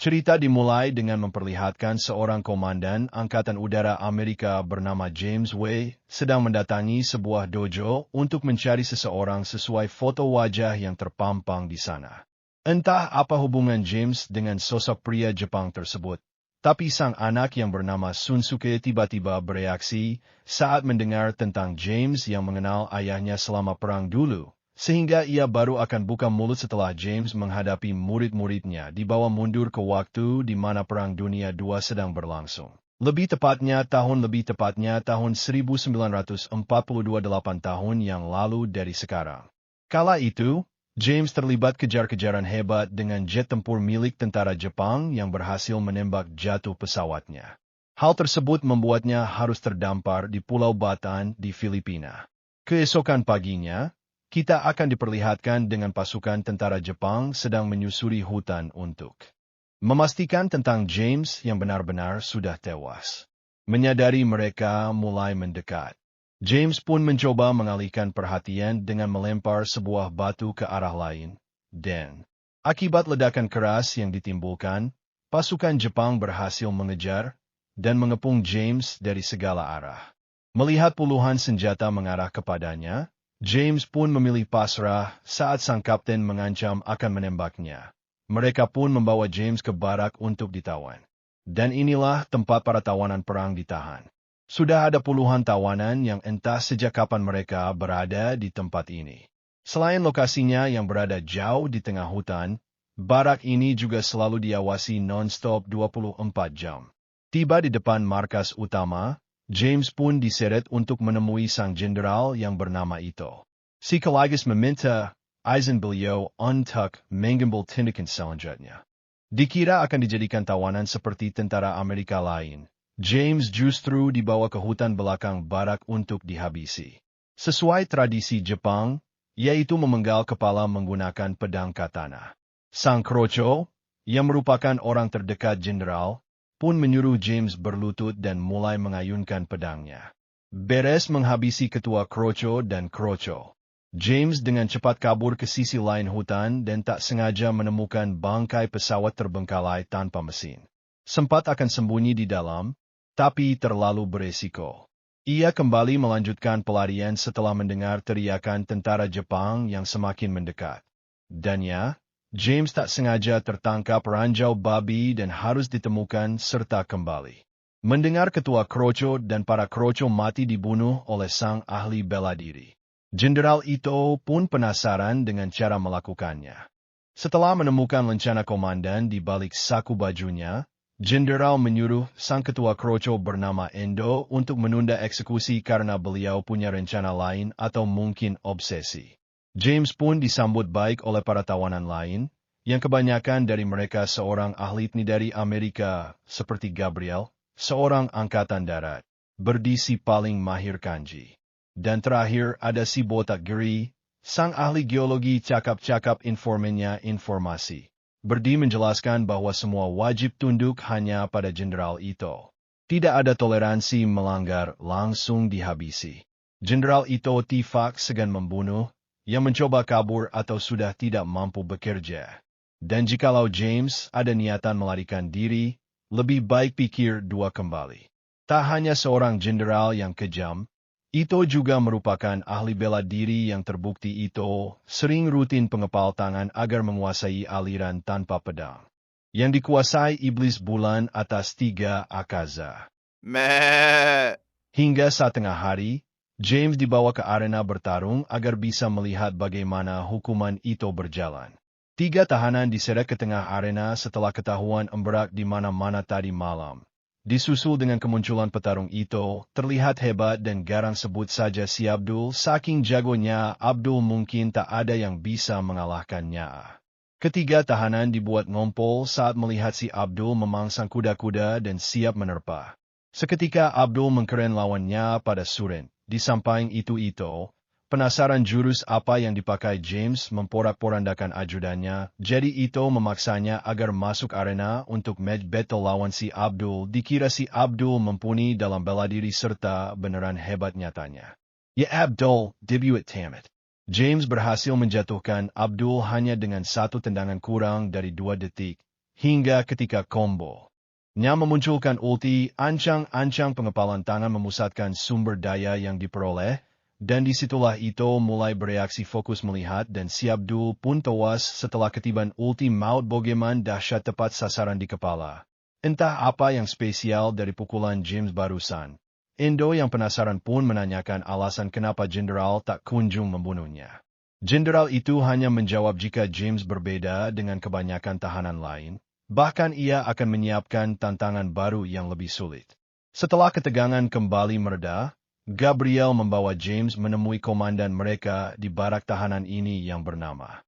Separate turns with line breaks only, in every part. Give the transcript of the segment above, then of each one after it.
Cerita dimulai dengan memperlihatkan seorang komandan Angkatan Udara Amerika bernama James Way sedang mendatangi sebuah dojo untuk mencari seseorang sesuai foto wajah yang terpampang di sana. Entah apa hubungan James dengan sosok pria Jepang tersebut, tapi sang anak yang bernama Sunsuke tiba-tiba bereaksi saat mendengar tentang James yang mengenal ayahnya selama perang dulu. Sehingga ia baru akan buka mulut setelah James menghadapi murid-muridnya dibawa mundur ke waktu di mana Perang Dunia II sedang berlangsung. Lebih tepatnya tahun 1942, 8 tahun yang lalu dari sekarang. Kala itu, James terlibat kejar-kejaran hebat dengan jet tempur milik tentara Jepang yang berhasil menembak jatuh pesawatnya. Hal tersebut membuatnya harus terdampar di Pulau Batan di Filipina. Keesokan paginya, kita akan diperlihatkan dengan pasukan tentara Jepang sedang menyusuri hutan untuk memastikan tentang James yang benar-benar sudah tewas. Menyadari mereka mulai mendekat, James pun mencoba mengalihkan perhatian dengan melempar sebuah batu ke arah lain, dan akibat ledakan keras yang ditimbulkan, pasukan Jepang berhasil mengejar dan mengepung James dari segala arah. Melihat puluhan senjata mengarah kepadanya, James pun memilih pasrah saat sang kapten mengancam akan menembaknya. Mereka pun membawa James ke barak untuk ditawan. Dan inilah tempat para tawanan perang ditahan. Sudah ada puluhan tawanan yang entah sejak kapan mereka berada di tempat ini. Selain lokasinya yang berada jauh di tengah hutan, barak ini juga selalu diawasi non-stop 24 jam. Tiba di depan markas utama, James pun diseret untuk menemui sang jenderal yang bernama Ito. Sekaligus meminta izin beliau untuk mengambil tindakan selanjutnya. Dikira akan dijadikan tawanan seperti tentara Amerika lain, James justru dibawa ke hutan belakang barak untuk dihabisi. Sesuai tradisi Jepang, yaitu memenggal kepala menggunakan pedang katana. Sang Krocho, yang merupakan orang terdekat jenderal, pun menyuruh James berlutut dan mulai mengayunkan pedangnya. Beres menghabisi ketua Krocho dan Krocho, James dengan cepat kabur ke sisi lain hutan dan tak sengaja menemukan bangkai pesawat terbengkalai tanpa mesin. Sempat akan sembunyi di dalam, tapi terlalu beresiko. Ia kembali melanjutkan pelarian setelah mendengar teriakan tentara Jepang yang semakin mendekat. Dan James tak sengaja tertangkap ranjau babi dan harus ditemukan serta kembali. Mendengar ketua Krocho dan para Krocho mati dibunuh oleh sang ahli bela diri, Jenderal Ito pun penasaran dengan cara melakukannya. Setelah menemukan lencana komandan di balik saku bajunya, Jenderal menyuruh sang ketua Krocho bernama Endo untuk menunda eksekusi karena beliau punya rencana lain atau mungkin obsesi. James pun disambut baik oleh para tawanan lain, yang kebanyakan dari mereka seorang ahli dari Amerika, seperti Gabriel, seorang angkatan darat, berdisi paling mahir kanji. Dan terakhir ada si botak Giri, sang ahli geologi cakap-cakap informannya informasi. Berdi menjelaskan bahwa semua wajib tunduk hanya pada Jenderal Ito. Tidak ada toleransi melanggar, langsung dihabisi. Jenderal Ito tifak segan membunuh, yang mencoba kabur atau sudah tidak mampu bekerja. Dan jikalau James ada niatan melarikan diri, lebih baik pikir dua kembali. Tak hanya seorang jenderal yang kejam, Ito juga merupakan ahli bela diri yang terbukti. Ito sering rutin pengepal tangan agar menguasai aliran tanpa pedang, yang dikuasai iblis bulan atas 3 akaza. Hingga saat tengah hari, James dibawa ke arena bertarung agar bisa melihat bagaimana hukuman Ito berjalan. 3 tahanan diseret ke tengah arena setelah ketahuan embrak di mana-mana tadi malam. Disusul dengan kemunculan petarung Ito, terlihat hebat dan garang sebut saja si Abdul. Saking jagonya Abdul mungkin tak ada yang bisa mengalahkannya. Ketiga tahanan dibuat ngompol saat melihat si Abdul memangsang kuda-kuda dan siap menerpa. Seketika Abdul mengkeren lawannya pada suren. Di samping itu Ito, penasaran jurus apa yang dipakai James memporak-porandakan ajudannya, jadi Ito memaksanya agar masuk arena untuk match battle lawan si Abdul. Dikira si Abdul mumpuni dalam bela diri serta beneran hebat nyatanya. Ya Abdul, debut tamat. James berhasil menjatuhkan Abdul hanya dengan 1 tendangan kurang dari 2 detik, hingga ketika combo nya memunculkan ulti, ancang-ancang pengepalan tangan memusatkan sumber daya yang diperoleh, dan disitulah Ito mulai bereaksi fokus melihat dan si Abdul pun tewas setelah ketiban ulti maut Bogeman dahsyat tepat sasaran di kepala. Entah apa yang spesial dari pukulan James barusan. Endo yang penasaran pun menanyakan alasan kenapa Jenderal tak kunjung membunuhnya. Jenderal itu hanya menjawab jika James berbeda dengan kebanyakan tahanan lain. Bahkan ia akan menyiapkan tantangan baru yang lebih sulit. Setelah ketegangan kembali mereda, Gabriel membawa James menemui komandan mereka di barak tahanan ini yang bernama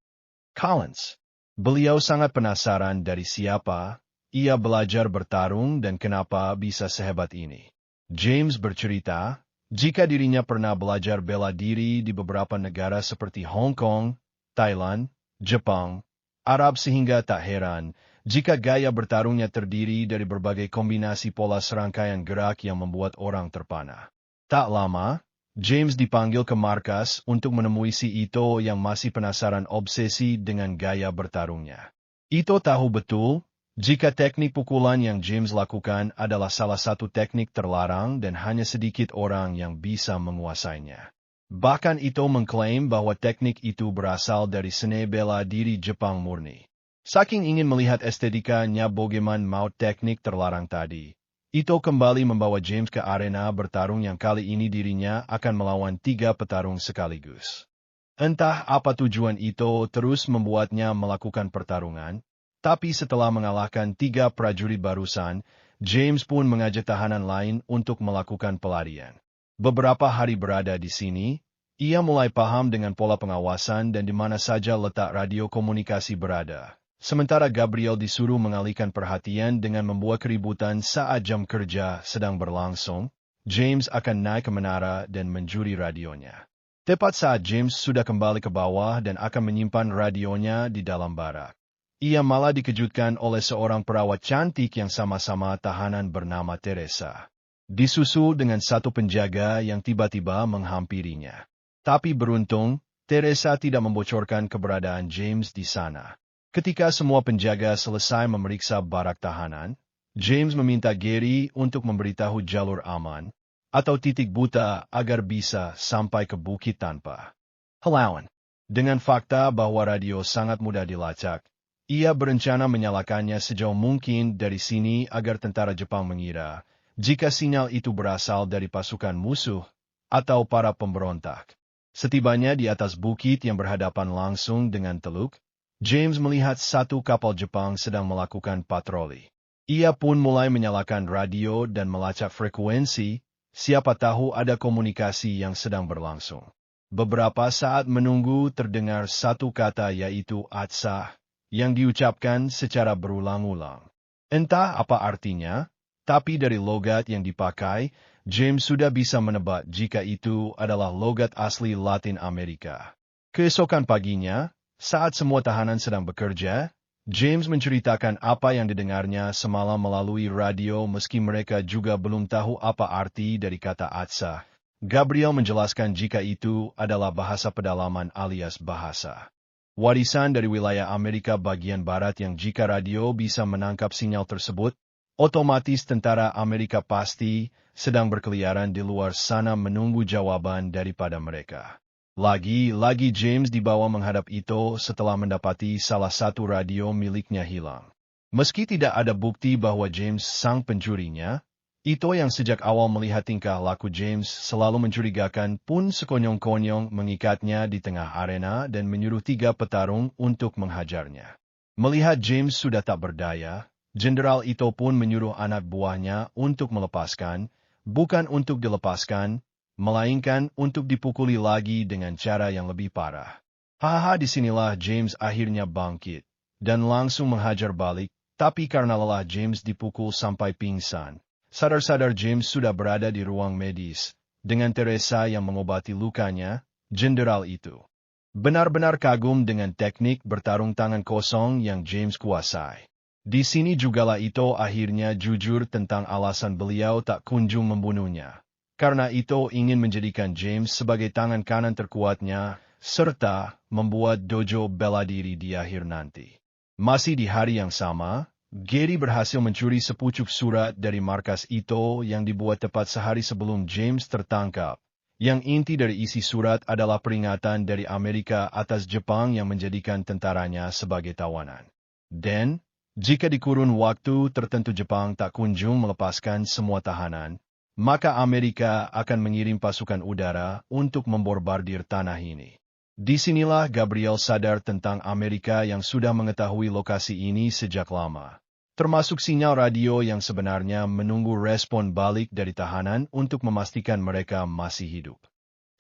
Collins. Beliau sangat penasaran dari siapa ia belajar bertarung dan kenapa bisa sehebat ini. James bercerita, jika dirinya pernah belajar bela diri di beberapa negara seperti Hong Kong, Thailand, Jepang, Arab sehingga tak heran jika gaya bertarungnya terdiri dari berbagai kombinasi pola serangkaian gerak yang membuat orang terpana. Tak lama, James dipanggil ke markas untuk menemui si Ito yang masih penasaran obsesi dengan gaya bertarungnya. Ito tahu betul jika teknik pukulan yang James lakukan adalah salah satu teknik terlarang dan hanya sedikit orang yang bisa menguasainya. Bahkan Ito mengklaim bahwa teknik itu berasal dari seni bela diri Jepang murni. Saking ingin melihat estetikanya Bogeman maut teknik terlarang tadi, Ito kembali membawa James ke arena bertarung yang kali ini dirinya akan melawan 3 petarung sekaligus. Entah apa tujuan Ito terus membuatnya melakukan pertarungan, tapi setelah mengalahkan 3 prajurit barusan, James pun mengajak tahanan lain untuk melakukan pelarian. Beberapa hari berada di sini, ia mulai paham dengan pola pengawasan dan di mana saja letak radio komunikasi berada. Sementara Gabriel disuruh mengalihkan perhatian dengan membuat keributan saat jam kerja sedang berlangsung, James akan naik ke menara dan mencuri radionya. Tepat saat James sudah kembali ke bawah dan akan menyimpan radionya di dalam barak, ia malah dikejutkan oleh seorang perawat cantik yang sama-sama tahanan bernama Teresa. Disusul dengan satu penjaga yang tiba-tiba menghampirinya. Tapi beruntung, Teresa tidak membocorkan keberadaan James di sana. Ketika semua penjaga selesai memeriksa barak tahanan, James meminta Gary untuk memberitahu jalur aman atau titik buta agar bisa sampai ke bukit tanpa halangan. Dengan fakta bahwa radio sangat mudah dilacak, ia berencana menyalakannya sejauh mungkin dari sini agar tentara Jepang mengira jika sinyal itu berasal dari pasukan musuh atau para pemberontak. Setibanya di atas bukit yang berhadapan langsung dengan teluk, James melihat satu kapal Jepang sedang melakukan patroli. Ia pun mulai menyalakan radio dan melacak frekuensi, siapa tahu ada komunikasi yang sedang berlangsung. Beberapa saat menunggu terdengar satu kata yaitu Atsah, yang diucapkan secara berulang-ulang. Entah apa artinya, tapi dari logat yang dipakai, James sudah bisa menebak jika itu adalah logat asli Latin Amerika. Keesokan paginya, saat semua tahanan sedang bekerja, James menceritakan apa yang didengarnya semalam melalui radio meski mereka juga belum tahu apa arti dari kata Atsah. Gabriel menjelaskan jika itu adalah bahasa pedalaman alias bahasa warisan dari wilayah Amerika bagian barat yang jika radio bisa menangkap sinyal tersebut, otomatis tentara Amerika pasti sedang berkeliaran di luar sana menunggu jawaban daripada mereka. Lagi-lagi James dibawa menghadap Ito setelah mendapati salah satu radio miliknya hilang. Meski tidak ada bukti bahwa James sang pencurinya, Ito yang sejak awal melihat tingkah laku James selalu mencurigakan pun sekonyong-konyong mengikatnya di tengah arena dan menyuruh 3 petarung untuk menghajarnya. Melihat James sudah tak berdaya, Jenderal Ito pun menyuruh anak buahnya untuk melepaskan, bukan untuk dilepaskan, melainkan untuk dipukuli lagi dengan cara yang lebih parah. Hahaha, disinilah James akhirnya bangkit dan langsung menghajar balik, tapi karena lelah James dipukul sampai pingsan. Sadar-sadar James sudah berada di ruang medis, dengan Teresa yang mengobati lukanya. Jenderal itu benar-benar kagum dengan teknik bertarung tangan kosong yang James kuasai. Di sini jugalah Ito akhirnya jujur tentang alasan beliau tak kunjung membunuhnya. Karena Ito ingin menjadikan James sebagai tangan kanan terkuatnya, serta membuat dojo bela diri di akhir nanti. Masih di hari yang sama, Gary berhasil mencuri sepucuk surat dari markas Ito yang dibuat tepat sehari sebelum James tertangkap. Yang inti dari isi surat adalah peringatan dari Amerika atas Jepang yang menjadikan tentaranya sebagai tawanan. Dan, jika di kurun waktu tertentu Jepang tak kunjung melepaskan semua tahanan, maka Amerika akan mengirim pasukan udara untuk memborbardir tanah ini. Disinilah Gabriel sadar tentang Amerika yang sudah mengetahui lokasi ini sejak lama, termasuk sinyal radio yang sebenarnya menunggu respon balik dari tahanan untuk memastikan mereka masih hidup.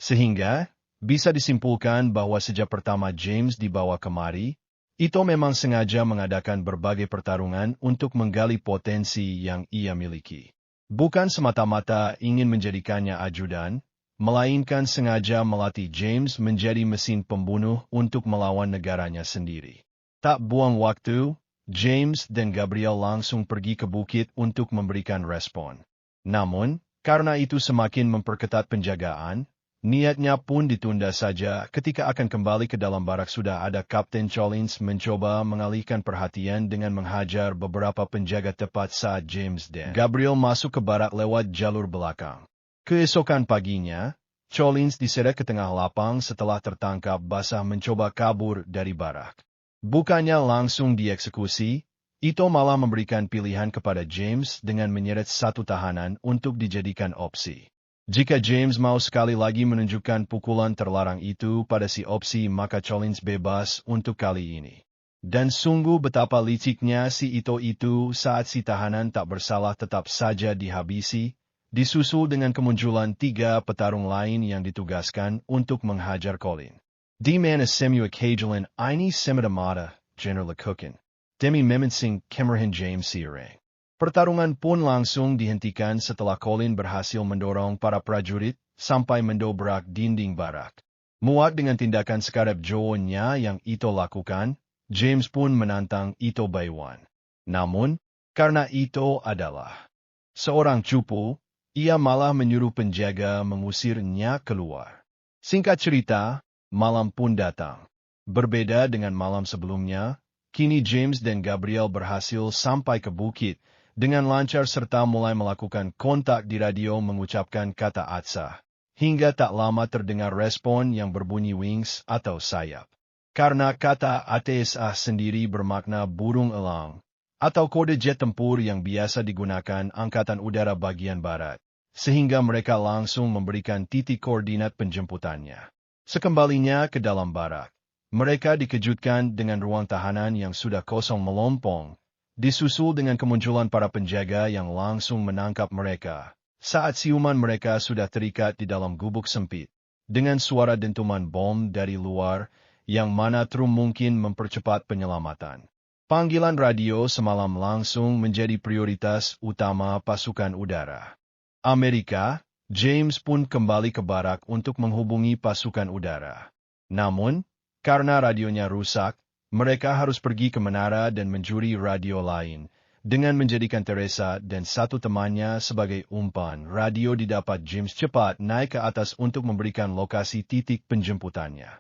Sehingga, bisa disimpulkan bahwa sejak pertama James dibawa kemari, Ito memang sengaja mengadakan berbagai pertarungan untuk menggali potensi yang ia miliki. Bukan semata-mata ingin menjadikannya ajudan, melainkan sengaja melatih James menjadi mesin pembunuh untuk melawan negaranya sendiri. Tak buang waktu, James dan Gabriel langsung pergi ke bukit untuk memberikan respon. Namun, karena itu semakin memperketat penjagaan, niatnya pun ditunda saja ketika akan kembali ke dalam barak sudah ada Kapten Collins mencoba mengalihkan perhatian dengan menghajar beberapa penjaga tepat saat James dan Gabriel masuk ke barak lewat jalur belakang. Keesokan paginya, Collins diseret ke tengah lapang setelah tertangkap basah mencoba kabur dari barak. Bukannya langsung dieksekusi, Ito malah memberikan pilihan kepada James dengan menyeret satu tahanan untuk dijadikan opsi. Jika James mau sekali lagi menunjukkan pukulan terlarang itu pada si opsi maka Collins bebas untuk kali ini. Dan sungguh betapa liciknya si Ito itu saat si tahanan tak bersalah tetap saja dihabisi, disusul dengan kemunculan 3 petarung lain yang ditugaskan untuk menghajar Colin. Di mana semua kejalan ini semata-mata, General Cookin, demi memensing kemarahan James Sire. Pertarungan pun langsung dihentikan setelah Colin berhasil mendorong para prajurit sampai mendobrak dinding barak. Muak dengan tindakan sekarab Joe-nya yang Ito lakukan, James pun menantang Ito Baywan. Namun, karena Ito adalah seorang cupu, ia malah menyuruh penjaga mengusirnya keluar. Singkat cerita, malam pun datang. Berbeda dengan malam sebelumnya, kini James dan Gabriel berhasil sampai ke bukit dengan lancar serta mulai melakukan kontak di radio mengucapkan kata Atsa. Hingga tak lama terdengar respon yang berbunyi wings atau sayap. Karena kata ATSA sendiri bermakna burung elang, atau kode jet tempur yang biasa digunakan Angkatan Udara bagian Barat, sehingga mereka langsung memberikan titik koordinat penjemputannya. Sekembalinya ke dalam barak, mereka dikejutkan dengan ruang tahanan yang sudah kosong melompong, disusul dengan kemunculan para penjaga yang langsung menangkap mereka, saat siuman mereka sudah terikat di dalam gubuk sempit, dengan suara dentuman bom dari luar, yang mana Trump mungkin mempercepat penyelamatan. Panggilan radio semalam langsung menjadi prioritas utama pasukan udara. Amerika, James pun kembali ke barak untuk menghubungi pasukan udara. Namun, karena radionya rusak, mereka harus pergi ke menara dan mencuri radio lain, dengan menjadikan Teresa dan satu temannya sebagai umpan. Radio didapat James cepat naik ke atas untuk memberikan lokasi titik penjemputannya.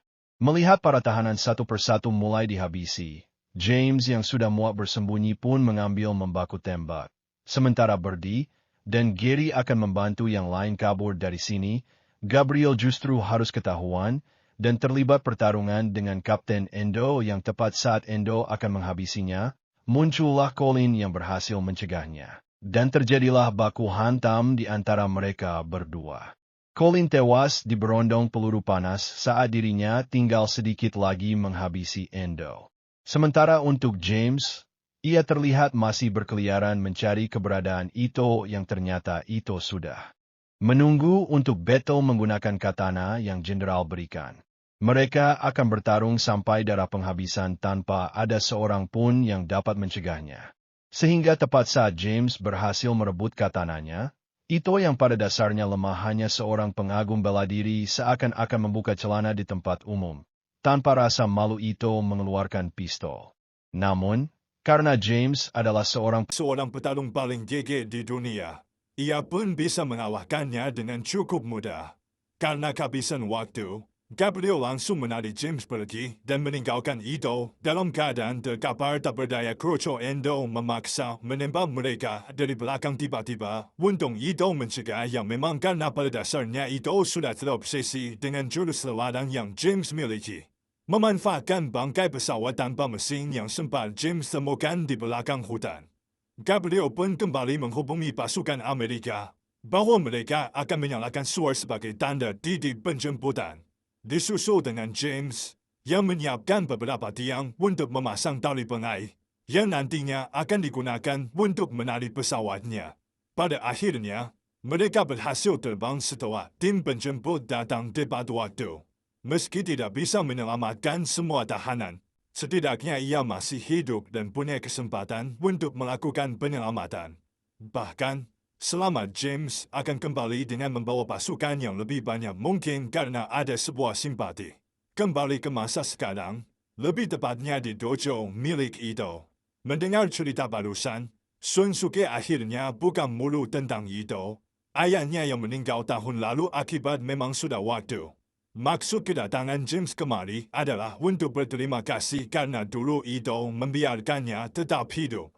Melihat para tahanan satu persatu mulai dihabisi, James yang sudah muak bersembunyi pun mengambil membaku tembak. Sementara Birdie dan Gary akan membantu yang lain kabur dari sini, Gabriel justru harus ketahuan dan terlibat pertarungan dengan Kapten Endo yang tepat saat Endo akan menghabisinya, muncullah Colin yang berhasil mencegahnya. Dan terjadilah baku hantam di antara mereka berdua. Colin tewas di berondong peluru panas saat dirinya tinggal sedikit lagi menghabisi Endo. Sementara untuk James, ia terlihat masih berkeliaran mencari keberadaan Ito yang ternyata Ito sudah menunggu untuk battle menggunakan katana yang jenderal berikan. Mereka akan bertarung sampai darah penghabisan tanpa ada seorang pun yang dapat mencegahnya. Sehingga tepat saat James berhasil merebut katananya, Ito yang pada dasarnya lemah hanya seorang pengagum bela diri seakan-akan membuka celana di tempat umum. Tanpa rasa malu Ito mengeluarkan pistol. Namun, karena James adalah seorang
petarung paling gigih di dunia, ia pun bisa mengalahkannya dengan cukup mudah. Karena kehabisan waktu, Gabriel langsung menarik James pergi dan meninggalkan Ito dalam keadaan terkapar tak berdaya. Kroco Endo memaksa menembak mereka dari belakang. Tiba-tiba, untung Ito mencegah yang memang karena pada dasarnya Ito sudah terobsesi dengan jurus ladang yang James miliki. Memanfaatkan bangkai pesawat tanpa mesin yang sempat James temukan di belakang hutan. Gabriel pun kembali menghubungi pasukan Amerika bahawa mereka akan menyalakan suara sebagai tanda titik penjemputan. Disusul dengan James yang menyiapkan beberapa tiang untuk memasang tali pengai yang nantinya akan digunakan untuk menarik pesawatnya. Pada akhirnya, mereka berhasil terbang setelah tim penjemput datang tepat waktu. Meski tidak bisa menyelamatkan semua tahanan, setidaknya ia masih hidup dan punya kesempatan untuk melakukan penyelamatan. Bahkan, selamat James akan kembali dengan membawa pasukan yang lebih banyak mungkin karena ada sebuah simpati. Kembali ke masa sekarang, lebih tepatnya di dojo milik Ito. Mendengar cerita barusan, Sun Suke akhirnya bukan mulu tentang Ito. Ayahnya yang meninggal tahun lalu akibat memang sudah waktu. Maksud kedatangan James kemari adalah untuk berterima kasih karena dulu Ito membiarkannya tetap hidup.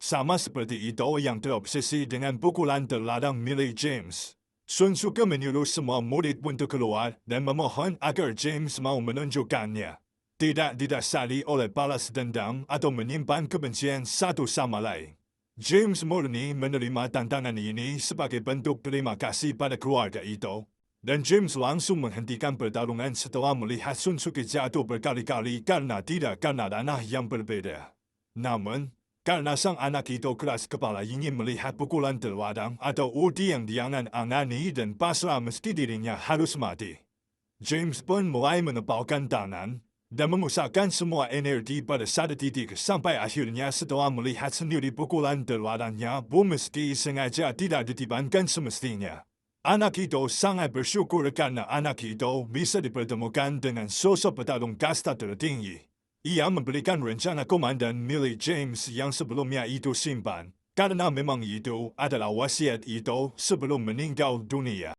Sama seperti Ito yang terobsesi dengan pukulan terladang milik James. Sun Suke menyuruh semua murid untuk keluar dan memohon agar James mau menunjukkannya. Tidak didasari oleh balas dendam atau menyimpan kebencian satu sama lain. James murni menerima tantangan ini sebagai bentuk terima kasih pada keluarga Ito. Dan James langsung menghentikan pertarungan setelah melihat Sun Suke jatuh berkali-kali karena ranah yang berbeda. Namun, karena sang anak itu keras kepala ingin melihat pukulan terladang atau ulti yang diangan-angani dan pasrah meski dirinya harus mati. James pun mulai menepalkan tangan dan mengusapkan semua energi pada satu titik sampai akhirnya setelah melihat sendiri pukulan terladangnya meski sengaja tidak ditibankan semestinya. Anak itu sangat bersyukur karena anak itu bisa dipertemukan dengan sosok petarung kasta tertinggi. Ia memberikan rencana komandan milik James yang sebelumnya itu simpan, karena memang itu adalah wasiat itu sebelum meninggal dunia.